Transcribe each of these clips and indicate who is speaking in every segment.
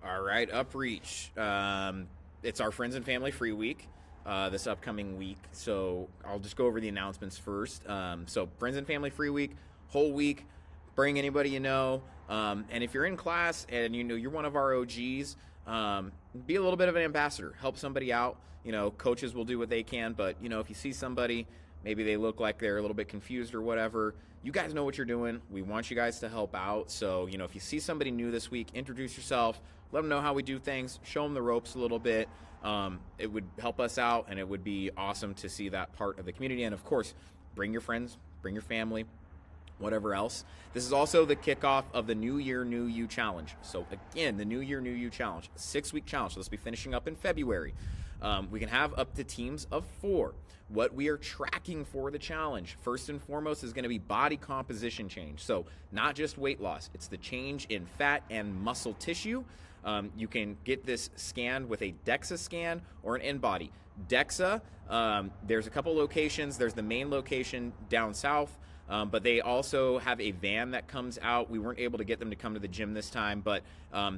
Speaker 1: All right, Upreach. It's our Friends and Family Free Week this upcoming week. So I'll just go over the announcements first. So Friends and Family Free Week, whole week. Bring anybody you know. And if you're in class and you know you're one of our OGs, be a little bit of an ambassador. Help somebody out. You know, coaches will do what they can, but you know if you see somebody, maybe they look like they're a little bit confused or whatever. You guys know what you're doing. We want you guys to help out. So, you know, if you see somebody new this week, introduce yourself. Let them know how we do things. Show them the ropes a little bit. It would help us out, and it would be awesome to see that part of the community. And, of course, bring your friends, bring your family, whatever else. This is also the kickoff of the New Year, New You Challenge. So, again, the New Year, New You Challenge, 6-week challenge. So, this will be finishing up in February. We can have up to teams of 4. What we are tracking for the challenge, first and foremost, is going to be body composition change. So not just weight loss, it's the change in fat and muscle tissue. You can get this scanned with a DEXA scan or an InBody. DEXA, there's a couple locations. There's the main location down south. But they also have a van that comes out. We weren't able to get them to come to the gym this time, but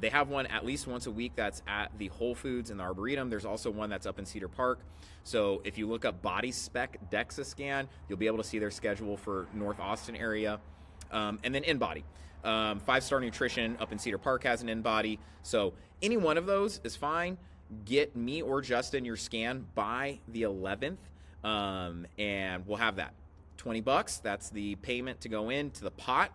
Speaker 1: they have one at least once a week that's at the Whole Foods in the Arboretum. There's also one that's up in Cedar Park. So if you look up Body Spec DEXA scan, you'll be able to see their schedule for North Austin area. And then InBody. 5-Star Nutrition up in Cedar Park has an InBody. So any one of those is fine. Get me or Justin your scan by the 11th, and we'll have that. $20, that's the payment to go into the pot.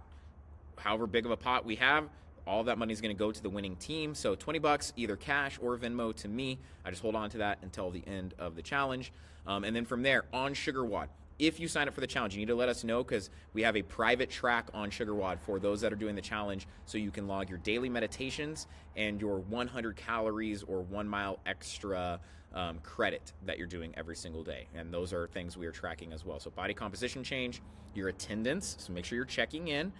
Speaker 1: However big of a pot we have, all that money is going to go to the winning team. So $20, either cash or Venmo to me. I just hold on to that until the end of the challenge. And then from there, on SugarWOD. If you sign up for the challenge, you need to let us know because we have a private track on SugarWOD for those that are doing the challenge, so you can log your daily meditations and your 100 calories or 1 mile extra credit that you're doing every single day. And those are things we are tracking as well. So body composition change, your attendance, so make sure you're checking in,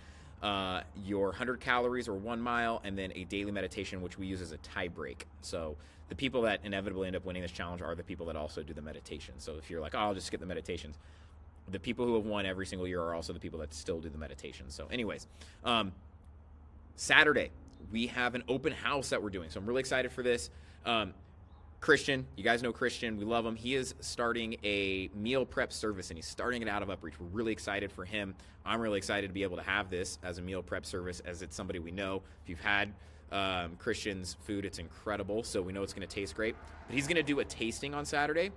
Speaker 1: your 100 calories or 1 mile, and then a daily meditation, which we use as a tie break. So the people that inevitably end up winning this challenge are the people that also do the meditation. So if you're like, oh, I'll just skip the meditations, the people who have won every single year are also the people that still do the meditation. So anyways, Saturday, we have an open house that we're doing. So I'm really excited for this. Christian, you guys know Christian. We love him. He is starting a meal prep service, and he's starting it out of Upreach. We're really excited for him. I'm really excited to be able to have this as a meal prep service, as it's somebody we know. If you've had Christian's food, it's incredible, so we know it's going to taste great. But he's going to do a tasting on Saturday.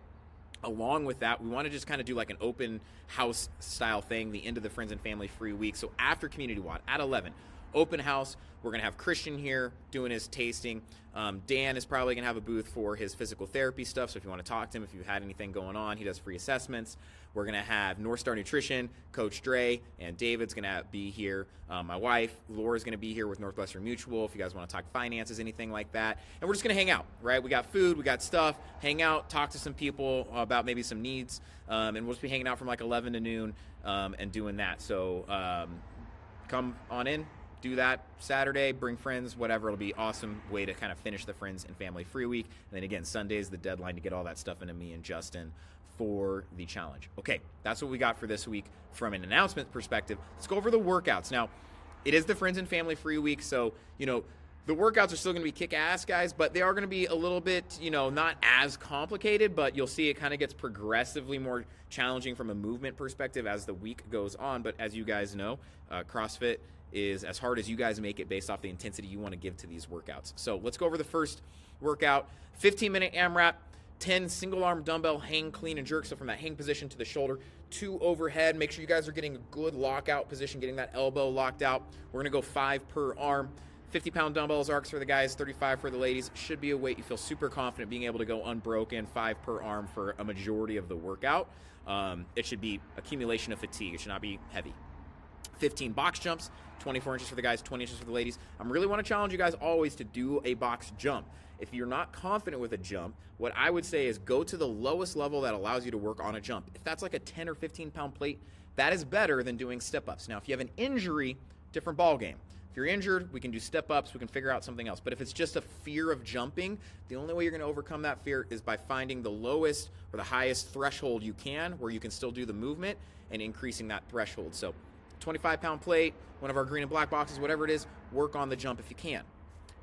Speaker 1: Along with that, we want to just kind of do like an open house style thing, the end of the Friends and Family Free Week. So after Community WOD at 11, open house. We're going to have Christian here doing his tasting. Dan is probably going to have a booth for his physical therapy stuff. So if you want to talk to him, if you've had anything going on, he does free assessments. We're going to have North Star Nutrition, Coach Dre, and David's going to be here. My wife, Laura's going to be here with Northwestern Mutual if you guys want to talk finances, anything like that. And we're just going to hang out, right? We got food, we got stuff, hang out, talk to some people about maybe some needs. And we'll just be hanging out from like 11 to noon and doing that. So come on in. Do that Saturday, bring friends, whatever. It'll be awesome way to kind of finish the Friends and Family Free Week. And then again, Sunday is the deadline to get all that stuff into me and Justin for the challenge. Okay, that's what we got for this week from an announcement perspective. Let's go over the workouts. Now, it is the Friends and Family Free Week, so, you know, the workouts are still going to be kick-ass, guys, but they are going to be a little bit, you know, not as complicated, but you'll see it kind of gets progressively more challenging from a movement perspective as the week goes on. But as you guys know, CrossFit is as hard as you guys make it based off the intensity you want to give to these workouts. So let's go over the first workout. 15-minute AMRAP, 10 single-arm dumbbell hang, clean, and jerk. So from that hang position to the shoulder, 2 overhead. Make sure you guys are getting a good lockout position, getting that elbow locked out. We're going to go 5 per arm. 50-pound dumbbells, arcs for the guys, 35 for the ladies. Should be a weight you feel super confident being able to go unbroken, 5 per arm for a majority of the workout. It should be accumulation of fatigue. It should not be heavy. 15 box jumps, 24 inches for the guys, 20 inches for the ladies. I really want to challenge you guys always to do a box jump. If you're not confident with a jump, what I would say is go to the lowest level that allows you to work on a jump. If that's like a 10 or 15 pound plate, that is better than doing step-ups. Now, if you have an injury, different ball game. If you're injured, we can do step-ups, we can figure out something else. But if it's just a fear of jumping, the only way you're going to overcome that fear is by finding the lowest or the highest threshold you can, where you can still do the movement, and increasing that threshold. So 25-pound plate, one of our green and black boxes, whatever it is, work on the jump if you can.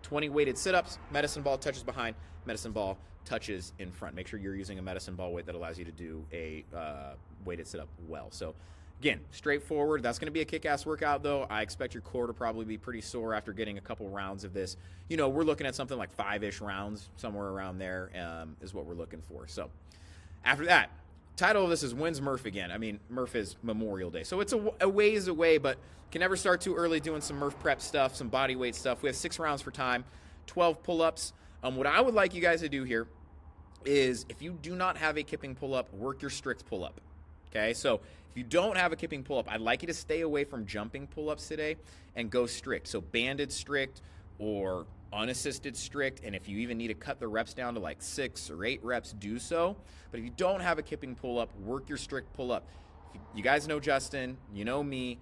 Speaker 1: 20 weighted sit-ups, medicine ball touches behind, medicine ball touches in front. Make sure you're using a medicine ball weight that allows you to do a weighted sit-up well. So again, straightforward. That's going to be a kick-ass workout, though. I expect your core to probably be pretty sore after getting a couple rounds of this. You know, we're looking at something like 5-ish rounds, somewhere around there is what we're looking for. So after that, title of this is When's Murph Again? I mean, Murph is Memorial Day. So it's a ways away, but can never start too early doing some Murph prep stuff, some body weight stuff. We have 6 rounds for time, 12 pull-ups. What I would like you guys to do here is if you do not have a kipping pull-up, work your strict pull-up. Okay, so if you don't have a kipping pull-up, I'd like you to stay away from jumping pull-ups today and go strict. So banded strict or unassisted strict, and if you even need to cut the reps down to like 6 or 8 reps, do so. But if you don't have a kipping pull-up, work your strict pull-up. You guys know Justin, you know me.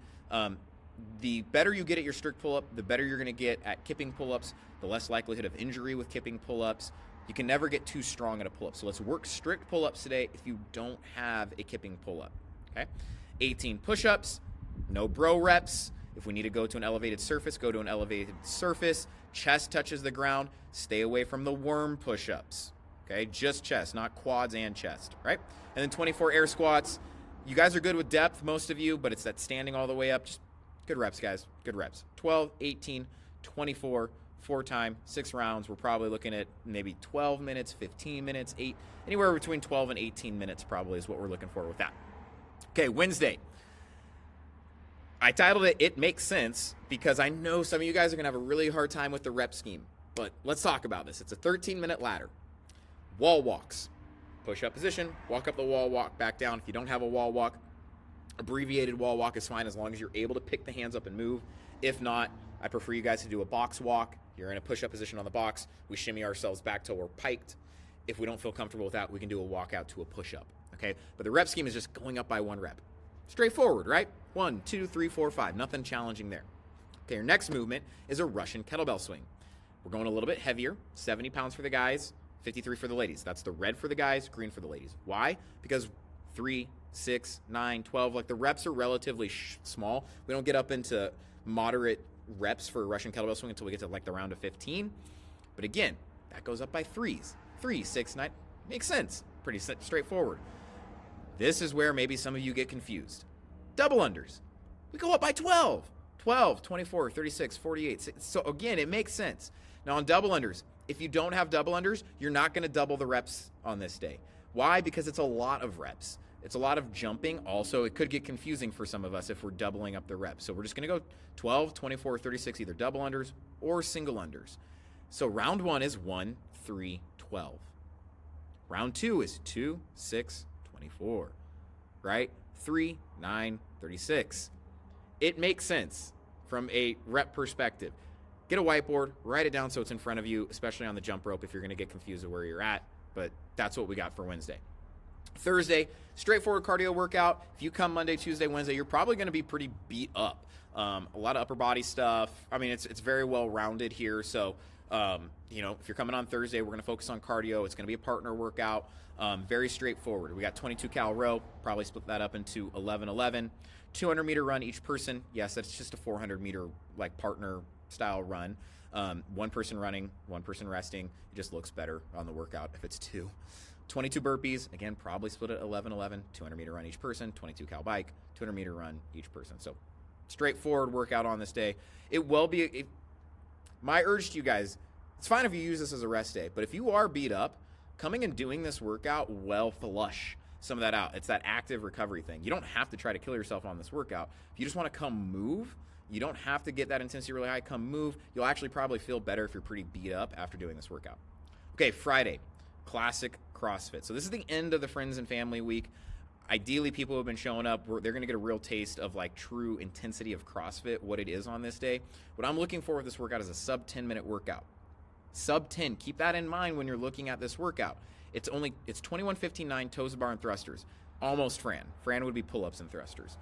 Speaker 1: The better you get at your strict pull-up, the better you're going to get at kipping pull-ups, the less likelihood of injury with kipping pull-ups. You can never get too strong at a pull-up. So let's work strict pull-ups today if you don't have a kipping pull-up, okay? 18 push-ups, no bro reps. If we need to go to an elevated surface, go to an elevated surface. Chest touches the ground. Stay away from the worm push-ups, okay? Just chest, not quads and chest, right? And then 24 air squats. You guys are good with depth, most of you, but it's that standing all the way up. Just good reps, guys. Good reps. 12, 18, 24, 4 time, 6 rounds. We're probably looking at maybe 12 minutes, 15 minutes, 8, anywhere between 12 and 18 minutes probably is what we're looking for with that. Okay, Wednesday. I titled it, It Makes Sense, because I know some of you guys are going to have a really hard time with the rep scheme. But let's talk about this. It's a 13-minute ladder. Wall walks. Push up position, walk up the wall, walk back down. If you don't have a wall walk, abbreviated wall walk is fine as long as you're able to pick the hands up and move. If not, I prefer you guys to do a box walk. You're in a push-up position on the box. We shimmy ourselves back till we're piked. If we don't feel comfortable with that, we can do a walk out to a push-up, okay? But the rep scheme is just going up by 1 rep. Straightforward, right? 1, 2, 3, 4, 5. Nothing challenging there. Okay, our next movement is a Russian kettlebell swing. We're going a little bit heavier, 70 pounds for the guys, 53 for the ladies. That's the red for the guys, green for the ladies. Why? Because 3, 6, 9, 12, like the reps are relatively small. We don't get up into moderate reps for a Russian kettlebell swing until we get to like the round of 15. But again, that goes up by 3s. 3, 6, 9. Makes sense. Pretty straightforward. This is where maybe some of you get confused. Double unders. We go up by 12. 12, 24, 36, 48. So again, it makes sense. Now on double unders, if you don't have double unders, you're not going to double the reps on this day. Why? Because it's a lot of reps. It's a lot of jumping. Also, it could get confusing for some of us if we're doubling up the reps. So we're just going to go 12, 24, 36, either double unders or single unders. So round 1 is 1, 3, 12. Round 2 is 2, 6, 24, right? 3, 9, 36. It makes sense from a rep perspective. Get a whiteboard, write it down so it's in front of you, especially on the jump rope if you're going to get confused of where you're at. But that's what we got for Wednesday. Thursday, straightforward cardio workout. If you come Monday, Tuesday, Wednesday, you're probably going to be pretty beat up. A lot of upper body stuff. I mean, it's very well rounded here. So, you know, if you're coming on Thursday, we're going to focus on cardio. It's going to be a partner workout. Very straightforward. We got 22 cal row. Probably split that up into 11-11. 200 meter run each person. Yes, that's just a 400 meter like partner style run. 1 person running, 1 person resting. It just looks better on the workout if it's 2. 22 burpees, again, probably split at 11-11, 200 meter run each person, 22 cal bike, 200 meter run each person. So straightforward workout on this day. It will be, my urge to you guys, it's fine if you use this as a rest day, but if you are beat up, coming and doing this workout will flush some of that out. It's that active recovery thing. You don't have to try to kill yourself on this workout. If you just want to come move, you don't have to get that intensity really high. Come move. You'll actually probably feel better if you're pretty beat up after doing this workout. Okay, Friday, classic CrossFit. So this is the end of the Friends and Family Week. Ideally, people who have been showing up, they're going to get a real taste of like true intensity of CrossFit, what it is on this day. What I'm looking for with this workout is a sub 10-minute workout. Sub 10. Keep that in mind when you're looking at this workout. It's 21:59 toes to bar and thrusters. Almost Fran. Fran would be pull-ups and thrusters.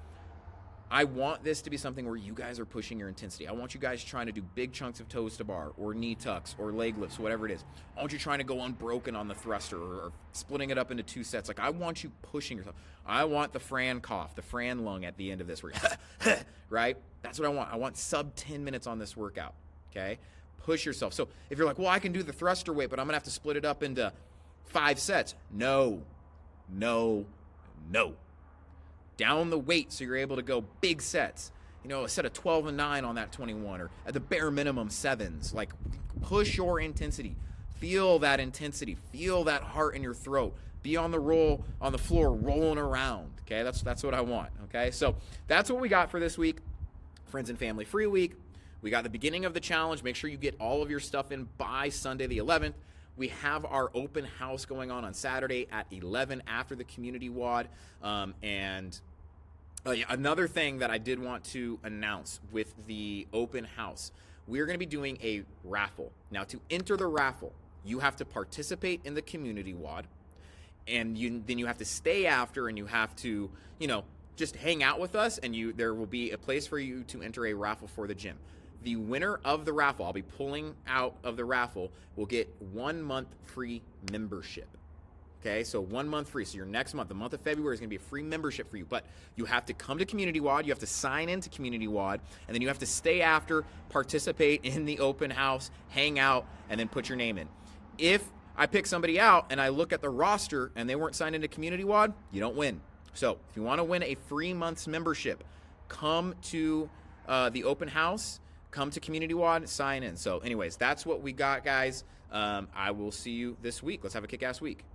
Speaker 1: I want this to be something where you guys are pushing your intensity. I want you guys trying to do big chunks of toes to bar or knee tucks or leg lifts, whatever it is. I want you trying to go unbroken on the thruster or splitting it up into 2 sets. Like, I want you pushing yourself. I want the Fran cough, the Fran lung at the end of this, where right? That's what I want. I want sub 10 minutes on this workout, okay? push yourself. So if you're like, well, I can do the thruster weight, but I'm going to have to split it up into 5 sets. No. Down the weight so you're able to go big sets. A set of 12 and 9 on that 21, or at the bare minimum 7s. Like, push your intensity. Feel that intensity. Feel that heart in your throat. Be on the floor, rolling around. Okay, that's what I want. Okay, so that's what we got for this week. Friends and Family Free Week. We got the beginning of the challenge. Make sure you get all of your stuff in by Sunday the 11th. We have our open house going on Saturday at 11 after the community WOD. Another thing that I did want to announce with the open house, we're going to be doing a raffle. Now, to enter the raffle, you have to participate in the community WOD, and then you have to stay after, and you have to, just hang out with us, and there will be a place for you to enter a raffle for the gym. The winner of the raffle, I'll be pulling out of the raffle, will get 1 month free membership. Okay, so 1 month free. So your next month, the month of February, is going to be a free membership for you. But you have to come to Community WOD, you have to sign into Community WOD, and then you have to stay after, participate in the open house, hang out, and then put your name in. If I pick somebody out and I look at the roster and they weren't signed into Community WOD, you don't win. So if you want to win a free month's membership, come to the open house, come to Community WOD, sign in. So anyways, that's what we got, guys. I will see you this week. Let's have a kick-ass week.